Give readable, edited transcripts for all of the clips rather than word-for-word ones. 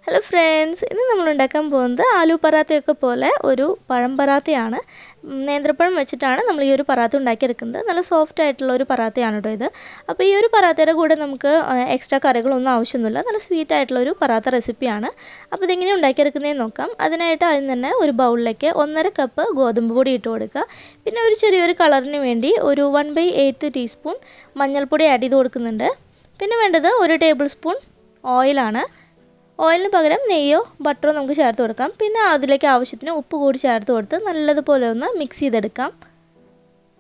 Hello friends, ഇന്ന് നമ്മൾ ഉണ്ടാക്കാൻ പോകുന്നത് ആലു പറാത്തയൊക്കെ പോലെ ഒരു പഴം പറാത്തയാണ്. നേന്ത്രപ്പഴം വെച്ചിട്ടാണ് നമ്മൾ ഈ ഒരു പറാത്ത ഉണ്ടാക്കിയെടുക്കുന്നത്. നല്ല സോഫ്റ്റ് ആയിട്ടുള്ള ഒരു പറാത്തയാണ് കേട്ടോ ഇത്. അപ്പോൾ ഈ ഒരു പറാത്തയുടെ കൂടെ നമുക്ക് എക്സ്ട്രാ കറികളൊന്നും ആവശ്യമൊന്നുമില്ല. നല്ല സ്വീറ്റ് ആയിട്ടുള്ള ഒരു പറാത്ത റെസിപ്പിയാണ്. അപ്പോൾ ഇതെങ്ങനെ ഉണ്ടാക്കിയെടുക്കുന്നതെന്ന് നോക്കാം. അതിനായിട്ട് ആദ്യം തന്നെ ഒരു ബൗളിലേക്ക് 1.5 കപ്പ് ഗോതമ്പ് പൊടി ഇട്ട് കൊടുക്കുക. പിന്നെ ഒരു ചെറിയൊരു കളറിന് വേണ്ടി ഒരു 1/8 ടീസ്പൂൺ മഞ്ഞൾപ്പൊടി ആഡ് ചെയ്ത് കൊടുക്കുന്നുണ്ട്. പിന്നെ വേണ്ടത് 1 ടേബിൾ സ്പൂൺ ഓയിലാണ്. ഓയിലിന് പകരം നെയ്യോ ബട്ടറോ നമുക്ക് ചേർത്ത് കൊടുക്കാം. പിന്നെ അതിലേക്ക് ആവശ്യത്തിന് ഉപ്പ് കൂടി ചേർത്ത് കൊടുത്ത് നല്ലതുപോലെ ഒന്ന് മിക്സ് ചെയ്തെടുക്കാം.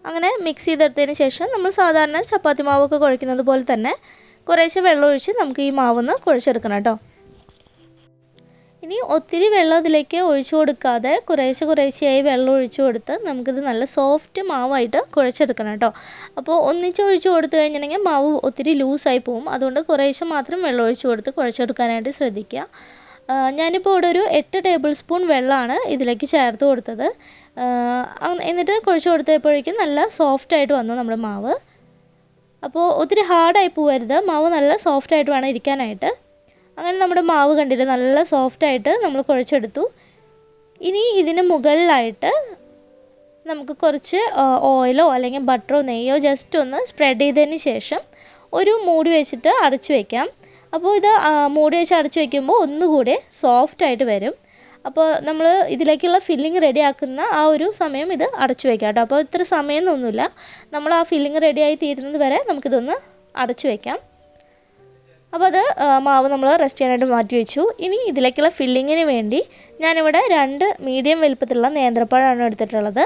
അങ്ങനെ മിക്സ് ചെയ്തെടുത്തതിന് ശേഷം നമ്മൾ സാധാരണ ചപ്പാത്തി മാവൊക്കെ കുഴയ്ക്കുന്നത് പോലെ തന്നെ കുറേശ്ശെ വെള്ളം ഒഴിച്ച് നമുക്ക് ഈ മാവൊന്ന് കുഴച്ചെടുക്കണം കേട്ടോ. ഇനി ഒത്തിരി വെള്ളം ഇതിലേക്ക് ഒഴിച്ചു കൊടുക്കാതെ കുറേശ്ശെയായി വെള്ളം ഒഴിച്ചു കൊടുത്ത് നമുക്കിത് നല്ല സോഫ്റ്റ് മാവായിട്ട് കുഴച്ചെടുക്കണം കേട്ടോ. അപ്പോൾ ഒന്നിച്ച് ഒഴിച്ചു കൊടുത്തു കഴിഞ്ഞിട്ടുണ്ടെങ്കിൽ മാവ് ഒത്തിരി ലൂസായി പോകും. അതുകൊണ്ട് കുറേശ്ശെ മാത്രം വെള്ളം ഒഴിച്ചു കൊടുത്ത് കുഴച്ചെടുക്കാനായിട്ട് ശ്രദ്ധിക്കുക. ഞാനിപ്പോൾ ഇവിടെ ഒരു 8 ടേബിൾ സ്പൂൺ വെള്ളമാണ് ഇതിലേക്ക് ചേർത്ത് കൊടുത്തത്. എന്നിട്ട് കുഴച്ച് കൊടുത്തപ്പോഴേക്കും നല്ല സോഫ്റ്റായിട്ട് വന്നു നമ്മുടെ മാവ്. അപ്പോൾ ഒത്തിരി ഹാർഡായി പോകരുത്, മാവ് നല്ല സോഫ്റ്റായിട്ട് വേണം ഇരിക്കാനായിട്ട്. അങ്ങനെ നമ്മുടെ മാവ് കണ്ടിട്ട് നല്ല സോഫ്റ്റായിട്ട് നമ്മൾ കുഴച്ചെടുത്തു. ഇനി ഇതിന് മുകളിലായിട്ട് നമുക്ക് കുറച്ച് ഓയിലോ അല്ലെങ്കിൽ ബട്ടറോ നെയ്യോ ജസ്റ്റ് ഒന്ന് സ്പ്രെഡ് ചെയ്തതിന് ശേഷം ഒരു മൂടി വെച്ചിട്ട് അടച്ചു വയ്ക്കാം. അപ്പോൾ ഇത് മൂടി വെച്ച് അടച്ചു വയ്ക്കുമ്പോൾ ഒന്നുകൂടി സോഫ്റ്റായിട്ട് വരും. അപ്പോൾ നമ്മൾ ഇതിലേക്കുള്ള ഫില്ലിങ് റെഡിയാക്കുന്ന ആ ഒരു സമയം ഇത് അടച്ചു വയ്ക്കാം കേട്ടോ. അപ്പോൾ ഇത്ര സമയമൊന്നുമില്ല, നമ്മൾ ആ ഫില്ലിങ് റെഡിയായി തീരുന്നത് വരെ നമുക്കിതൊന്ന് അടച്ചു വയ്ക്കാം. അപ്പോൾ അത് മാവ് നമ്മൾ റെസ്റ്റ് ചെയ്യാനായിട്ട് മാറ്റി വെച്ചു. ഇനി ഇതിലേക്കുള്ള ഫില്ലിങ്ങിന് വേണ്ടി ഞാനിവിടെ 2 മീഡിയം വലുപ്പത്തിലുള്ള നേന്ത്രപ്പഴമാണ് എടുത്തിട്ടുള്ളത്.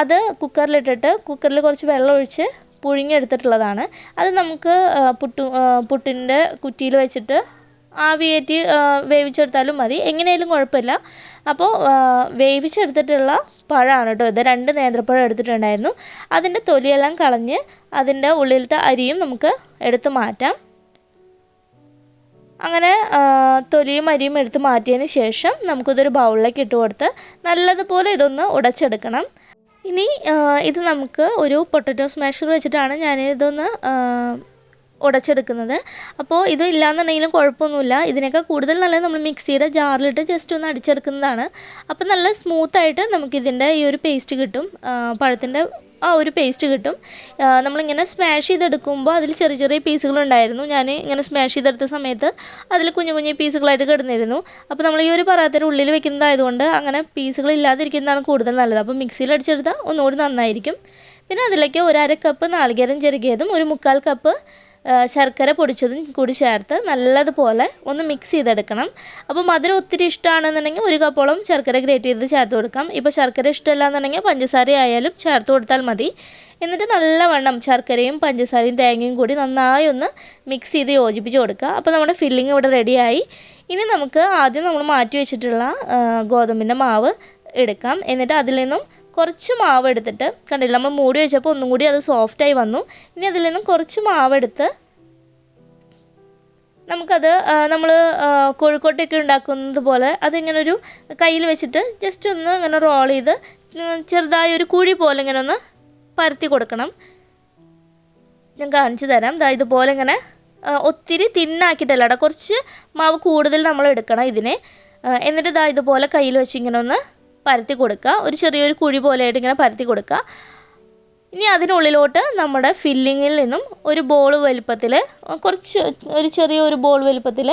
അത് കുക്കറിലിട്ടിട്ട് കുക്കറിൽ കുറച്ച് വെള്ളം ഒഴിച്ച് പുഴുങ്ങിയെടുത്തിട്ടുള്ളതാണ്. അത് നമുക്ക് പുട്ടിൻ്റെ കുറ്റിയിൽ വെച്ചിട്ട് ആവിയേറ്റി വേവിച്ചെടുത്താലും മതി, എങ്ങനെയായാലും കുഴപ്പമില്ല. അപ്പോൾ വേവിച്ചെടുത്തിട്ടുള്ള പഴമാണ് കേട്ടോ ഇത്. 2 നേന്ത്രപ്പഴം എടുത്തിട്ടുണ്ടായിരുന്നു. അതിൻ്റെ തൊലിയെല്ലാം കളഞ്ഞ് അതിൻ്റെ ഉള്ളിലത്തെ അരിയും നമുക്ക് എടുത്ത് മാറ്റാം. അങ്ങനെ തൊലിയും അരിയും എടുത്ത് മാറ്റിയതിന് ശേഷം നമുക്കിതൊരു ബൗളിലേക്ക് ഇട്ട് കൊടുത്ത് നല്ലതുപോലെ ഇതൊന്ന് ഉടച്ചെടുക്കണം. ഇനി ഇത് നമുക്ക് ഒരു പൊട്ടറ്റോ സ്മാഷർ വെച്ചിട്ടാണ് ഞാനിതൊന്ന് ഉടച്ചെടുക്കുന്നത്. അപ്പോൾ ഇത് ഇല്ലയെന്നുണ്ടെങ്കിലും കുഴപ്പമൊന്നുമില്ല. ഇതിനേക്കാൾ കൂടുതൽ നല്ലത് നമ്മൾ മിക്സിയുടെ ജാറിലിട്ട് ജസ്റ്റ് ഒന്ന് അടിച്ചെടുക്കുന്നതാണ്. അപ്പോൾ നല്ല സ്മൂത്തായിട്ട് നമുക്കിതിൻ്റെ ഈ ഒരു പേസ്റ്റ് കിട്ടും, പഴത്തിൻ്റെ ആ ഒരു പേസ്റ്റ് കിട്ടും. നമ്മളിങ്ങനെ സ്മാഷ് ചെയ്തെടുക്കുമ്പോൾ അതിൽ ചെറിയ ചെറിയ പീസുകളുണ്ടായിരുന്നു. ഞാൻ ഇങ്ങനെ സ്മാഷ് ചെയ്തെടുത്ത സമയത്ത് അതിൽ കുഞ്ഞു പീസുകളായിട്ട് കിടന്നിരുന്നു. അപ്പോൾ നമ്മൾ ഈ ഒരു പറാത്തയുടെ ഉള്ളിൽ വെക്കുന്നതായതുകൊണ്ട് അങ്ങനെ പീസുകൾ ഇല്ലാതിരിക്കുന്നതാണ് കൂടുതൽ നല്ലത്. അപ്പോൾ മിക്സിയിൽ അടിച്ചെടുത്താൽ ഒന്നുകൂടി നന്നായിരിക്കും. പിന്നെ അതിലേക്ക് 1/2 കപ്പ് നാളികേരം ചെറുകിയതും 1/4 കപ്പ് ശർക്കര പൊടിച്ചതും കൂടി ചേർത്ത് നല്ലതുപോലെ ഒന്ന് മിക്സ് ചെയ്തെടുക്കണം. അപ്പോൾ മധുരം ഒത്തിരി ഇഷ്ടമാണെന്നുണ്ടെങ്കിൽ 1 കപ്പോളം ശർക്കര ഗ്രേറ്റ് ചെയ്ത് ചേർത്ത് കൊടുക്കാം. ഇപ്പോൾ ശർക്കര ഇഷ്ടമല്ല എന്നുണ്ടെങ്കിൽ പഞ്ചസാര ആയാലും ചേർത്ത് കൊടുത്താൽ മതി. എന്നിട്ട് നല്ലവണ്ണം ശർക്കരയും പഞ്ചസാരയും തേങ്ങയും കൂടി നന്നായി ഒന്ന് മിക്സ് ചെയ്ത് യോജിപ്പിച്ച് കൊടുക്കുക. അപ്പോൾ നമ്മുടെ ഫില്ലിങ് ഇവിടെ റെഡിയായി. ഇനി നമുക്ക് ആദ്യം നമ്മൾ മാറ്റി വെച്ചിട്ടുള്ള ഗോതമ്പിൻ്റെ മാവ് എടുക്കാം. എന്നിട്ട് അതിൽ നിന്നും കുറച്ച് മാവ് എടുത്തിട്ട്, കണ്ടില്ല നമ്മൾ മൂടി വെച്ചപ്പോൾ ഒന്നും കൂടി അത് സോഫ്റ്റായി വന്നു. ഇനി അതിൽ നിന്നും കുറച്ച് മാവെടുത്ത് നമുക്കത് നമ്മൾ കോഴിക്കോട്ടൊക്കെ ഉണ്ടാക്കുന്നത് പോലെ അതിങ്ങനൊരു കയ്യിൽ വെച്ചിട്ട് ജസ്റ്റ് ഒന്ന് ഇങ്ങനെ റോൾ ചെയ്ത് ചെറുതായൊരു കുഴി പോലെ ഇങ്ങനെ ഒന്ന് പരത്തി കൊടുക്കണം. ഞാൻ കാണിച്ചു തരാം. ഇതുപോലെ ഇങ്ങനെ ഒത്തിരി തിന്നാക്കിയിട്ടല്ല കേട്ടോ, കുറച്ച് മാവ് കൂടുതൽ നമ്മൾ എടുക്കണം ഇതിനെ. എന്നിട്ട് ഇതുപോലെ കയ്യിൽ വെച്ച് ഇങ്ങനെ ഒന്ന് പരത്തി കൊടുക്കുക. ഒരു ചെറിയൊരു കുഴി പോലെയായിട്ട് ഇങ്ങനെ പരത്തി കൊടുക്കുക. ഇനി അതിനുള്ളിലോട്ട് നമ്മുടെ ഫില്ലിങ്ങിൽ നിന്നും ഒരു ബോൾ വലുപ്പത്തിൽ ഒരു ചെറിയൊരു ബോൾ വലുപ്പത്തിൽ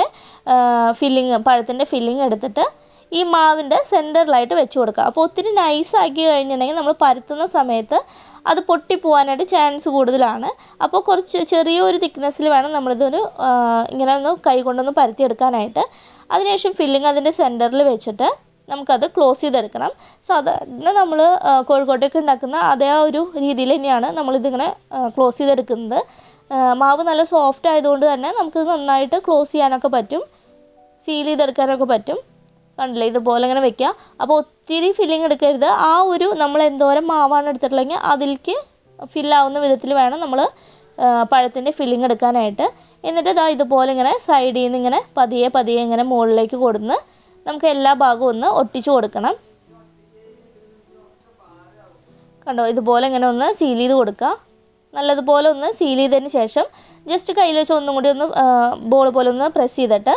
പഴത്തിൻ്റെ ഫില്ലിങ് എടുത്തിട്ട് ഈ മാവിൻ്റെ സെൻറ്ററിലായിട്ട് വെച്ച് കൊടുക്കുക. അപ്പോൾ ഒത്തിരി നൈസാക്കി കഴിഞ്ഞിട്ടുണ്ടെങ്കിൽ നമ്മൾ പരത്തുന്ന സമയത്ത് അത് പൊട്ടിപ്പോവാനായിട്ട് ചാൻസ് കൂടുതലാണ്. അപ്പോൾ കുറച്ച് ചെറിയൊരു തിക്നെസ്സിൽ വേണം നമ്മളിതൊരു ഇങ്ങനെ ഒന്ന് കൈ കൊണ്ടൊന്ന് പരത്തിയെടുക്കാനായിട്ട്. അതിനുശേഷം ഫില്ലിങ് അതിൻ്റെ സെൻറ്ററിൽ വെച്ചിട്ട് നമുക്കത് ക്ലോസ് ചെയ്തെടുക്കണം. സാധാരണ നമ്മൾ കോഴിക്കോട്ടൊക്കെ ഉണ്ടാക്കുന്ന അതേ ഒരു രീതിയിൽ തന്നെയാണ് നമ്മളിതിങ്ങനെ ക്ലോസ് ചെയ്തെടുക്കുന്നത്. മാവ് നല്ല സോഫ്റ്റ് ആയതുകൊണ്ട് തന്നെ നമുക്കിത് നന്നായിട്ട് ക്ലോസ് ചെയ്യാനൊക്കെ പറ്റും, സീൽ ചെയ്തെടുക്കാനൊക്കെ പറ്റും. കണ്ടില്ലേ, ഇതുപോലെ ഇങ്ങനെ വെക്കുക. അപ്പോൾ ഒത്തിരി ഫില്ലിങ് എടുക്കരുത്. ആ ഒരു നമ്മൾ എന്തോരം മാവാണ് എടുത്തിട്ടുള്ളതെങ്കിൽ അതിലേക്ക് ഫില്ലാവുന്ന വിധത്തിൽ വേണം നമ്മൾ പഴത്തിൻ്റെ ഫില്ലിങ് എടുക്കാനായിട്ട്. എന്നിട്ട് ഇതുപോലെ ഇങ്ങനെ സൈഡിൽ നിന്ന് ഇങ്ങനെ പതിയെ ഇങ്ങനെ മുകളിലേക്ക് കൊടുന്ന് നമുക്ക് എല്ലാ ഭാഗവും ഒന്ന് ഒട്ടിച്ചു കൊടുക്കണം. കണ്ടോ, ഇതുപോലെ ഇങ്ങനെ ഒന്ന് സീൽ ചെയ്ത് കൊടുക്കുക. നല്ലതുപോലെ ഒന്ന് സീൽ ചെയ്തതിന് ശേഷം ജസ്റ്റ് കയ്യിൽ വെച്ച് ഒന്നും കൂടി ഒന്ന് ബോൾ പോലെ ഒന്ന് പ്രസ് ചെയ്തിട്ട്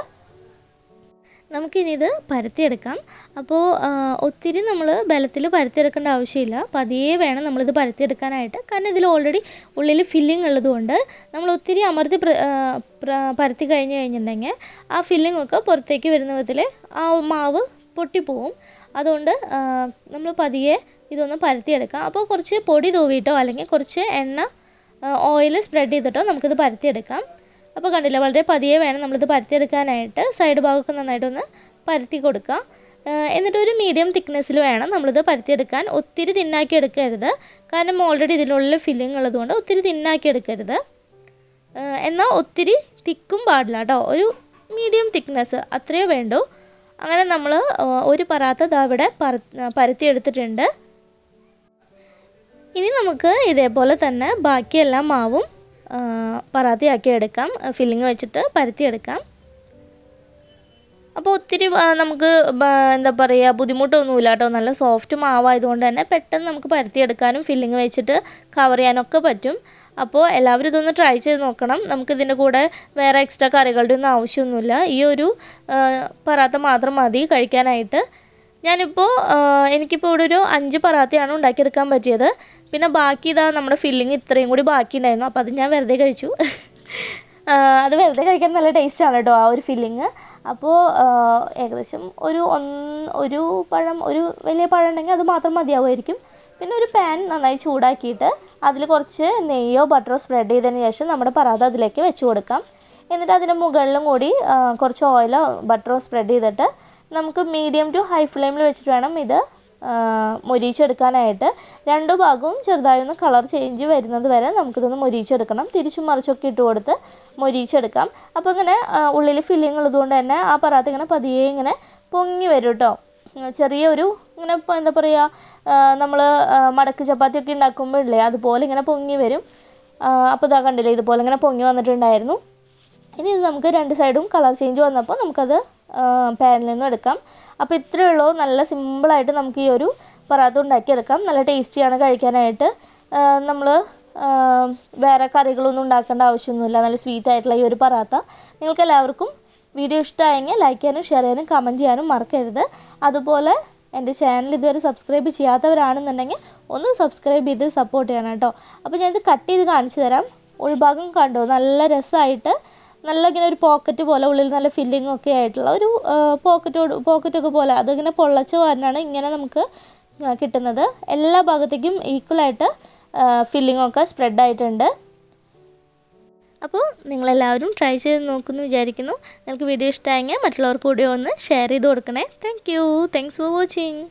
നമുക്കിനി ഇത് പരത്തിയെടുക്കാം. അപ്പോൾ ഒത്തിരി നമ്മൾ ബലത്തിൽ പരത്തിയെടുക്കേണ്ട ആവശ്യമില്ല. പതിയെ വേണം നമ്മളിത് പരത്തിയെടുക്കാനായിട്ട്. കാരണം ഇതിൽ ഓൾറെഡി ഉള്ളിൽ ഫില്ലിംഗ് ഉള്ളതുകൊണ്ട് നമ്മൾ ഒത്തിരി അമർത്തി പരത്തി കഴിഞ്ഞിട്ടുണ്ടെങ്കിൽ ആ ഫില്ലിംഗ് ഒക്കെ പുറത്തേക്ക് വരുന്ന വിധത്തിൽ ആ മാവ് പൊട്ടിപ്പോവും. അതുകൊണ്ട് നമ്മൾ പതിയെ ഇതൊന്ന് പരത്തിയെടുക്കാം. അപ്പോൾ കുറച്ച് പൊടി തൂവിയിട്ടോ അല്ലെങ്കിൽ കുറച്ച് എണ്ണ ഓയിൽ സ്പ്രെഡ് ചെയ്തിട്ടോ നമുക്കിത് പരത്തിയെടുക്കാം. അപ്പോൾ കണ്ടില്ല, വളരെ പതിയെ വേണം നമ്മളിത് പരത്തിയെടുക്കാനായിട്ട്. സൈഡ് ഭാഗമൊക്കെ നന്നായിട്ടൊന്ന് പരത്തി കൊടുക്കുക. എന്നിട്ട് ഒരു മീഡിയം തിക്നെസ്സിൽ വേണം നമ്മളിത് പരത്തിയെടുക്കാൻ. ഒത്തിരി തിന്നാക്കി എടുക്കരുത്, കാരണം ഓൾറെഡി ഇതിനുള്ളിൽ ഫില്ലിംഗ് ഉള്ളതുകൊണ്ട് ഒത്തിരി തിന്നാക്കി എടുക്കരുത്. എന്നാൽ ഒത്തിരി തിക്കും പാടില്ല കേട്ടോ. ഒരു മീഡിയം തിക്നെസ് അത്രയേ വേണ്ടൂ. അങ്ങനെ നമ്മൾ ഒരു പറാത്ത ഇവിടെ പരത്തിയെടുത്തിട്ടുണ്ട്. ഇനി നമുക്ക് ഇതേപോലെ തന്നെ ബാക്കി എല്ലാ മാവും പറാത്തയാക്കി എടുക്കാം. ഫില്ലിങ് വെച്ചിട്ട് പരത്തിയെടുക്കാം. അപ്പോൾ ഒത്തിരി നമുക്ക് എന്താ പറയുക, ബുദ്ധിമുട്ടൊന്നുമില്ല കേട്ടോ. നല്ല സോഫ്റ്റ് മാവായതുകൊണ്ട് തന്നെ പെട്ടെന്ന് നമുക്ക് പരത്തിയെടുക്കാനും ഫില്ലിങ് വെച്ചിട്ട് കവർ ചെയ്യാനൊക്കെ പറ്റും. അപ്പോൾ എല്ലാവരും ഇതൊന്ന് ട്രൈ ചെയ്ത് നോക്കണം. നമുക്കിതിൻ്റെ കൂടെ വേറെ എക്സ്ട്രാ കറികളുടെ ഒന്നും ആവശ്യമൊന്നുമില്ല. ഈ ഒരു പറാത്ത മാത്രം മതി കഴിക്കാനായിട്ട്. എനിക്കിപ്പോൾ ഇവിടെ ഒരു 5 പറാത്തയാണ് ഉണ്ടാക്കിയെടുക്കാൻ പറ്റിയത്. പിന്നെ ബാക്കി ഇതാ നമ്മുടെ ഫില്ലിങ് ഇത്രയും കൂടി ബാക്കി ഉണ്ടായിരുന്നു. അപ്പോൾ അത് ഞാൻ വെറുതെ കഴിച്ചു. അത് വെറുതെ കഴിക്കാൻ നല്ല ടേസ്റ്റാണ് കേട്ടോ ആ ഒരു ഫില്ലിങ്. അപ്പോൾ ഏകദേശം ഒരു പഴം, ഒരു വലിയ പഴം ഉണ്ടെങ്കിൽ അത് മാത്രം മതിയാവുമായിരിക്കും. പിന്നെ ഒരു പാൻ നന്നായി ചൂടാക്കിയിട്ട് അതിൽ കുറച്ച് നെയ്യോ ബട്ടറോ സ്പ്രെഡ് ചെയ്തതിന് ശേഷം നമ്മുടെ പറാത്ത അതിലേക്ക് വെച്ച് കൊടുക്കാം. എന്നിട്ട് അതിൻ്റെ മുകളിലും കൂടി കുറച്ച് ഓയിലോ ബട്ടറോ സ്പ്രെഡ് ചെയ്തിട്ട് നമുക്ക് മീഡിയം ടു ഹൈ ഫ്ലെയിമിൽ വെച്ചിട്ട് വേണം ഇത് മൊരിയിച്ചെടുക്കാനായിട്ട്. 2 ഭാഗവും ചെറുതായൊന്ന് കളർ ചേഞ്ച് വരുന്നത് വരെ നമുക്കിതൊന്ന് മൊരിയിച്ചെടുക്കണം. തിരിച്ചും മറിച്ചൊക്കെ ഇട്ട് കൊടുത്ത് മൊരിയിച്ചെടുക്കാം. അപ്പോൾ ഇങ്ങനെ ഉള്ളിൽ ഫില്ലിങ് ഉള്ളതുകൊണ്ട് തന്നെ ആ പറാത്ത ഇങ്ങനെ പതിയെ ഇങ്ങനെ പൊങ്ങി വരും കേട്ടോ. ചെറിയൊരു ഇങ്ങനെ എന്താ പറയുക, നമ്മൾ മടക്ക് ചപ്പാത്തിയൊക്കെ ഉണ്ടാക്കുമ്പോഴില്ലേ അതുപോലെ ഇങ്ങനെ പൊങ്ങി വരും. അപ്പോൾ ഇതാ കണ്ടില്ലേ, ഇതുപോലെ ഇങ്ങനെ പൊങ്ങി വന്നിട്ടുണ്ടായിരുന്നു. ഇനി ഇത് നമുക്ക് 2 സൈഡും കളർ ചേഞ്ച് വന്നപ്പോൾ നമുക്കത് പാനിൽ നിന്നും എടുക്കാം. അപ്പോൾ ഇത്രയേ ഉള്ളൂ. നല്ല സിമ്പിളായിട്ട് നമുക്ക് ഈ ഒരു പറാത്ത ഉണ്ടാക്കിയെടുക്കാം. നല്ല ടേസ്റ്റിയാണ് കഴിക്കാനായിട്ട്. നമ്മൾ വേറെ കറികളൊന്നും ഉണ്ടാക്കേണ്ട ആവശ്യമൊന്നുമില്ല. നല്ല സ്വീറ്റ് ആയിട്ടുള്ള ഈ ഒരു പറാത്ത നിങ്ങൾക്ക് എല്ലാവർക്കും വീഡിയോ ഇഷ്ടമായെങ്കിൽ ലൈക്ക് ചെയ്യാനും ഷെയർ ചെയ്യാനും കമൻറ്റ് ചെയ്യാനും മറക്കരുത്. അതുപോലെ എൻ്റെ ചാനൽ ഇതുവരെ സബ്സ്ക്രൈബ് ചെയ്യാത്തവരാണെന്നുണ്ടെങ്കിൽ ഒന്ന് സബ്സ്ക്രൈബ് ചെയ്ത് സപ്പോർട്ട് ചെയ്യണം കേട്ടോ. അപ്പോൾ ഞാനിത് കട്ട് ചെയ്ത് കാണിച്ചു തരാം. ഉൾഭാഗം കണ്ടോ, നല്ല രസമായിട്ട് നല്ല ഇങ്ങനെ ഒരു പോക്കറ്റ് പോലെ ഉള്ളിൽ നല്ല ഫില്ലിംഗ് ഒക്കെ ആയിട്ടുള്ള ഒരു പോക്കറ്റൊക്കെ പോലെ അതിങ്ങനെ പൊള്ളച്ച് കാരണമാണ് ഇങ്ങനെ നമുക്ക് കിട്ടുന്നത്. എല്ലാ ഭാഗത്തേക്കും ഈക്വലായിട്ട് ഫില്ലിങ്ങൊക്കെ സ്പ്രെഡ് ആയിട്ടുണ്ട്. അപ്പോൾ നിങ്ങളെല്ലാവരും ട്രൈ ചെയ്ത് നോക്കുമെന്ന് വിചാരിക്കുന്നു. നിങ്ങൾക്ക് വീഡിയോ ഇഷ്ടമായെങ്കിൽ മറ്റുള്ളവർക്ക് കൂടി ഒന്ന് ഷെയർ ചെയ്ത് കൊടുക്കണേ. Thanks for watching.